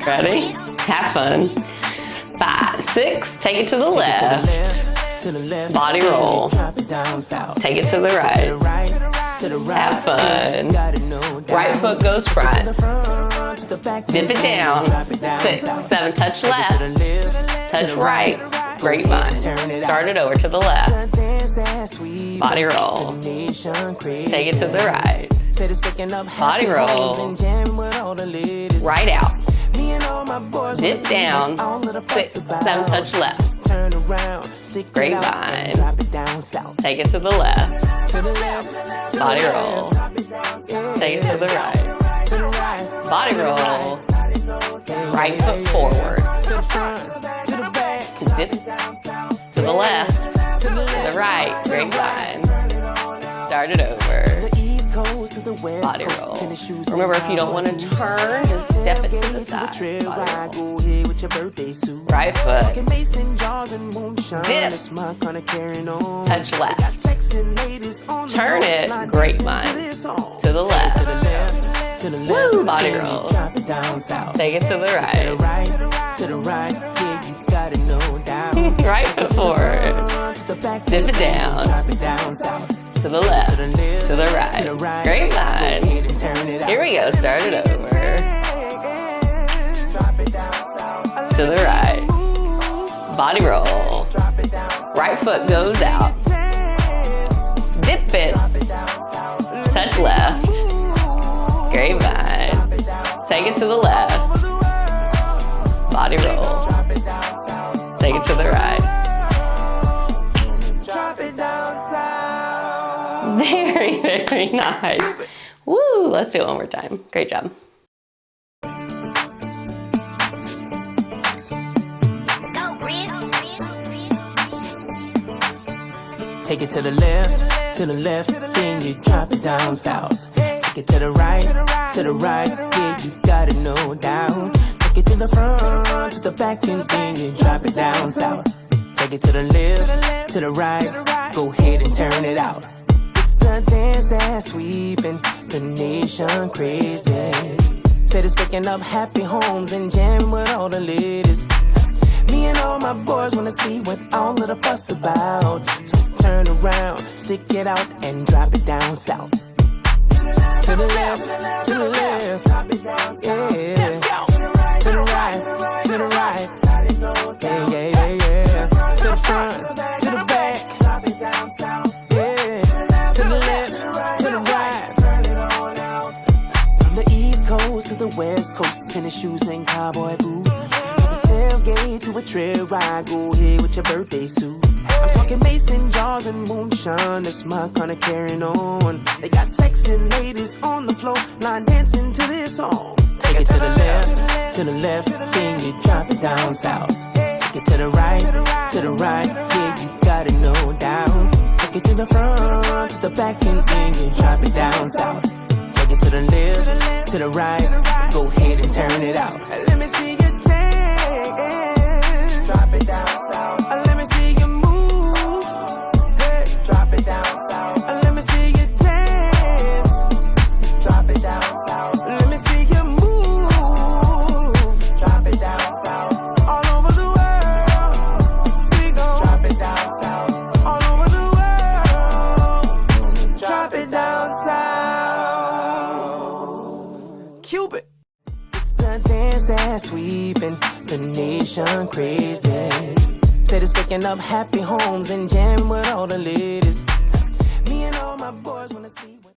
Ready? Have fun. 5, 6, take it to the left. Body roll. Take it to the right. Have fun. Right foot goes front. Dip it down. 6, 7, touch left. Touch right. Grapevine. Start it over to the left. Body roll. Take it to the right. Body roll. Right out. Dip down. 6, 7, touch left. Grapevine. Take it to the left. Body roll. Take it to the right. Body roll. Right foot forward. Dip to the left. To the right. Grapevine. Start it over. Body roll. Remember, if you don't want to turn, just step it to the side. Body roll. Right foot. Dip. Touch left. Turn it. Grapevine. To the left. Woo! Body roll. Take it to the right. Right foot forward. Dip it down. To the left. To the right. Grapevine. Here we go. Start it over. To the right. Body roll. Right foot goes out. Dip it. Touch left. Grapevine. Take it to the left. Body roll. Take it to the right. Very, very nice. Woo! Let's do it one more time. Great job. Take it to the left, then you drop it down south. Take it to the right, yeah, you got it no doubt. Take it to the front, to the back, and then you drop it down south. Take it to the left, to the right, go ahead and turn it out. It's the dance that's sweeping the nation crazy. Said it's picking up happy homes and jamming with all the ladies. Me and all my boys wanna see what all of the fuss about. So turn around, stick it out, and drop it down south. To the left, yeah. To the right, yeah. To the front, to the back, yeah. To the left, to the right. From the East Coast to the West Coast, tennis shoes and cowboy boots. Tailgate to a trail ride, go ahead with your birthday suit. I'm talking mason jars and moonshine, that's my kind of carrying on. They got sexy ladies on the floor, line dancing to this song. Take it to the left, then you drop it down south. Take it to the right, yeah, you got it no doubt. Take it to the front, to the back, and then you drop it down south. Take it to the left, to the right, go ahead and turn it out. Let me see you dance. Drop it down south. Let me see you move. Hey, drop it down south. Let me see you dance. Drop it down south. Let me see you move. Drop it down south. All over the world, we go. Drop it down south. All over the world, drop it down south. Cupid. The dance that's sweeping the nation crazy. Said it's picking up happy homes and jamming with